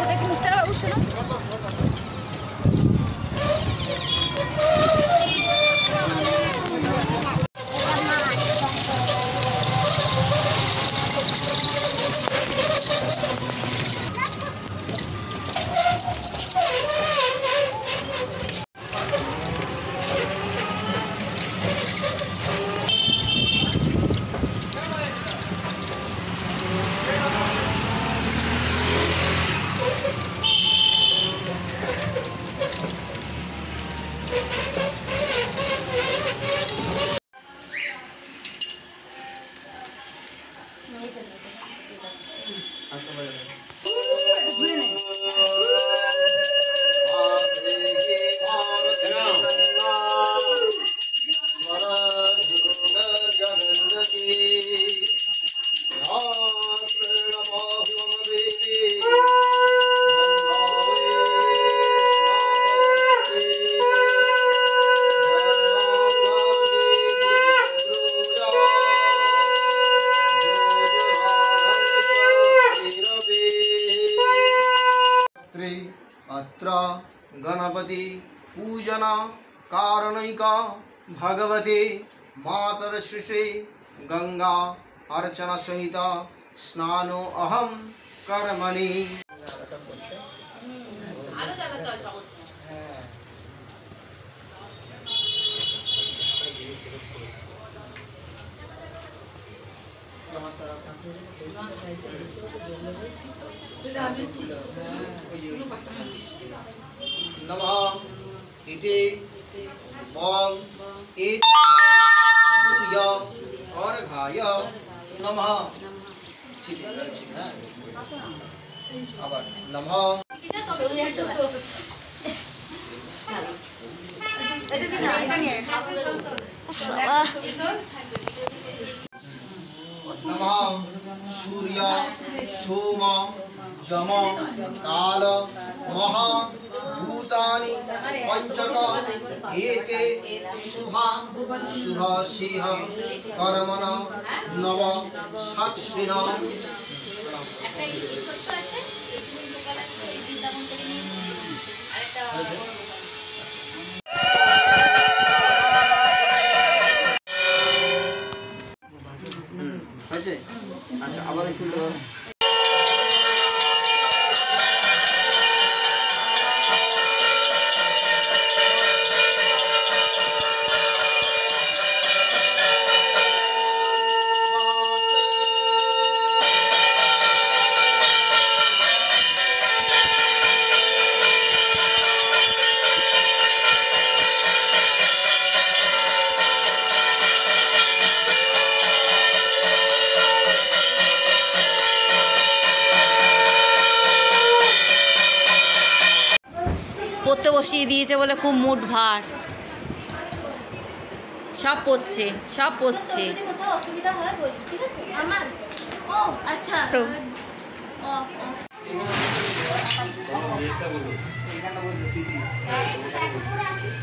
দেখি মুখটা বাবু শোনো। अत्र गणपति पूजन कारणैक भगवते मातर्श्री गंगा अर्चना सहित स्नानो अहम कर्मणि। नमः इति ओम सूर्य अर्घाय नमः। আবার नमः नमः सूर्य सोम जम काल महा भूतानि पंचक एते शुभा शुभ सिंह कर्मण नव साक्षिण। अच्छा আবার একটু পড়তে বসিয়ে দিয়েছে বলে খুব মুড ভার, সব পড়ছে সব পড়ছে। কোথাও অসুবিধা হয় বলছি, ঠিক আছে? আমার ও আচ্ছা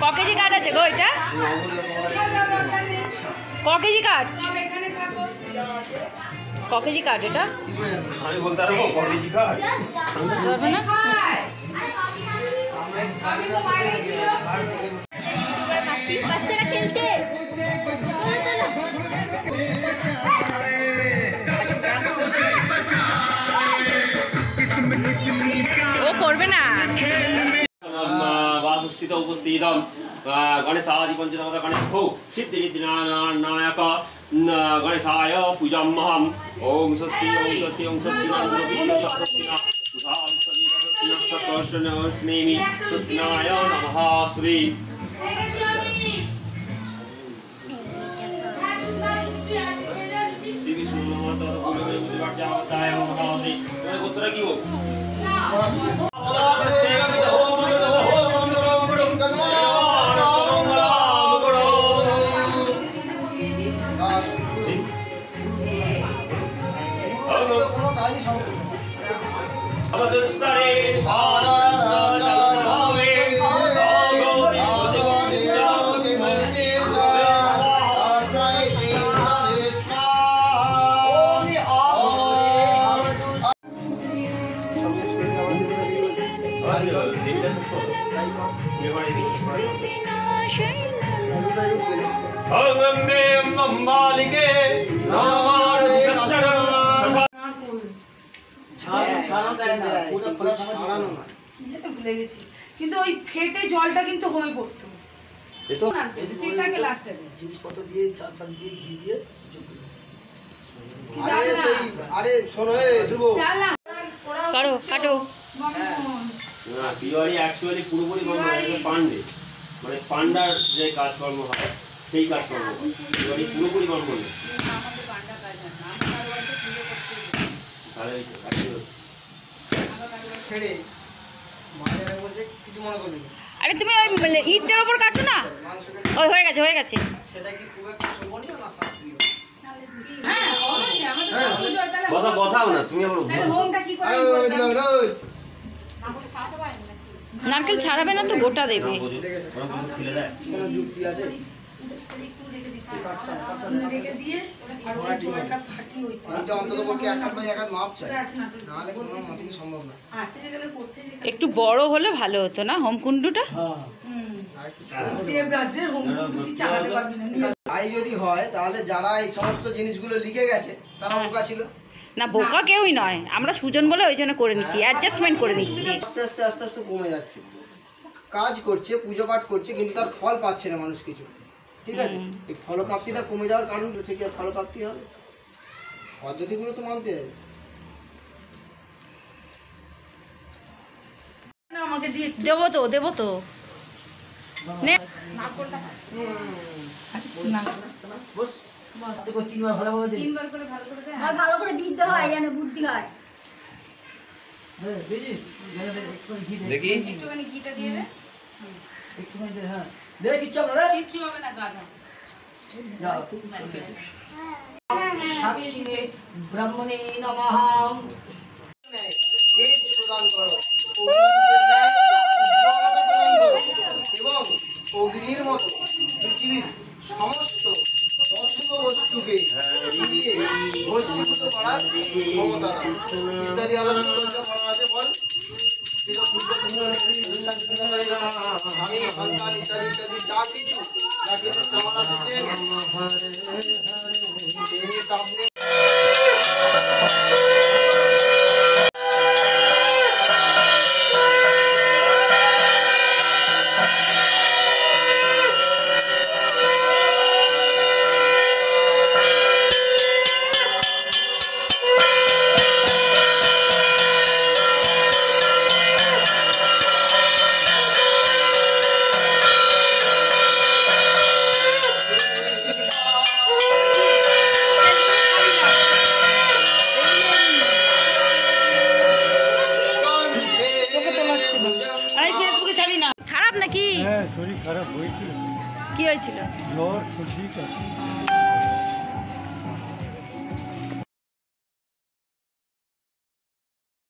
ক কেজি কাঠ আছে গো এটা? ক কেজি কাঠ? ক কেজি কাঠ এটা? আমি বলতে পারবো ক কেজি কাঠ? ধরবে না? বাচ্চারা খেলছে। ও করবে না। বাসুস্থিত উপস্থিতম গণেশাদি পঞ্চদশ গণেশ ভো সিদ্ধিনায়ক গণেশায় পূজামহম। ওম স্বস্তি ওম স্বস্তি ওম স্বস্তি স্বস্তিনায় নমঃ শ্রী। শ্রী বিষ্ণু গোত্র কি হোক তাই কর। দেখতে শেষ করো। তাই কর। এবারে দেখি। এগুলো একটু গেলে। ওম মে অম্বালিকে নমঃ ছাড়ানো দেয় না, পুরো ছাড়ানো না। ভুলে গেছি কিন্তু ওই ফেটে জলটা কিন্তু হয়ে পড়তো এতো সেটাকে লাস্টে জিনিসপত্র দিয়ে চারপাশ দিয়ে ঘি দিয়ে আরে শোনো ধ্রুব, কাটো কাটো। না তিওয়ারি অ্যাকচুয়ালি পুরোপুরি বন্ধ হয় পান্ডে, মানে পান্ডার যে কাজকর্ম হয় সেই কাজকর্ম তিওয়ারি পুরোপুরি বন্ধ নেই। তাহলে ছেড়ে মায়ের বলছে কিছু মনে করবি না। আরে তুমি ওই ইটটার ওপর কাটো না। মাংসকে ওই হয়ে গেছে হয়ে গেছে। সেটা কি খুব একটা শোভনীয় না শাস্ত্রীয়? হ্যাঁ অবশ্যই আমাদের সব পুজো হয় তাহলে বসা বসাও না তুমি আমার তাহলে হোমটা কি করে আরে ওই দিকে ওই, ওই। নারকেল ছাড়াবে না তো গোটা দেবে। খুলে দেয় কোনো যুক্তি আছে? রেখে দিয়ে আর ওই জলটা ফাটিয়ে ওই এটা অন্তত পক্ষে এক হাত বাই এক হাত মাপ চাই, নাহলে কোনো মতেই সম্ভব না। আছে গেলে পড়ছে যে একটু বড় হলে ভালো হতো না হোমকুণ্ডটা। আর কিছু দেবরাজের হোম দুটি চালাতে পারবি না নিয়ে তাই যদি হয় তাহলে যারা এই সমস্ত জিনিসগুলো লিখে গেছে তারা বোকা ছিল। না বোকা কেউই নয়, আমরা সুজন বলে ওই জন্য করে নিচ্ছি, অ্যাডজাস্টমেন্ট করে নিচ্ছি। আস্তে আস্তে আস্তে আস্তে কমে যাচ্ছে, কাজ করছে পুজো পাঠ করছে কিন্তু তার ফল পাচ্ছে না মানুষ কিছু, ঠিক আছে? এই ফলপ্রাপ্তিটা কমে যাওয়ার কারণ হচ্ছে কি আর ফলপ্রাপ্তি হবে? পদ্ধতিগুলো তো মানতে হবে। না আমাকে দিয়ে দেবো তো দেবো তো নে। তিনবার ভালোভাবে দিন তিনবার করে ভালো করে দে আর ভালো করে দিতে হয় যেন বুদ্ধি হয়। বুঝিস একটু ঘি দে দেখি একটুখানি ঘিটা দিয়ে দে একটুখানি দে হ্যাঁ দে কিচ্ছু হবে না কিচ্ছু হবে না গাধা যাও সাক্ষিণে ব্রাহ্মণে নমঃ তেজ প্রদান করো, অগ্নিরূপের ন্যায় উজ্জ্বলতা প্রদান করো এবং অগ্নির মতো পৃথিবীর সমস্ত অশুভ বস্তুকে পুড়িয়ে ভস্মীভূত করার ক্ষমতা দাও। ইত্যাদি আলোচনা করা আছে। বল আমি সন্তান ইত্যাদি ইত্যাদি যা কিছু খাবার আছে আপনি আরে ফেসবুকে ছাড়ি না। খারাপ নাকি? হ্যাঁ শরীর খারাপ হয়েছিল, কি হয়েছিল? জ্বর খুশি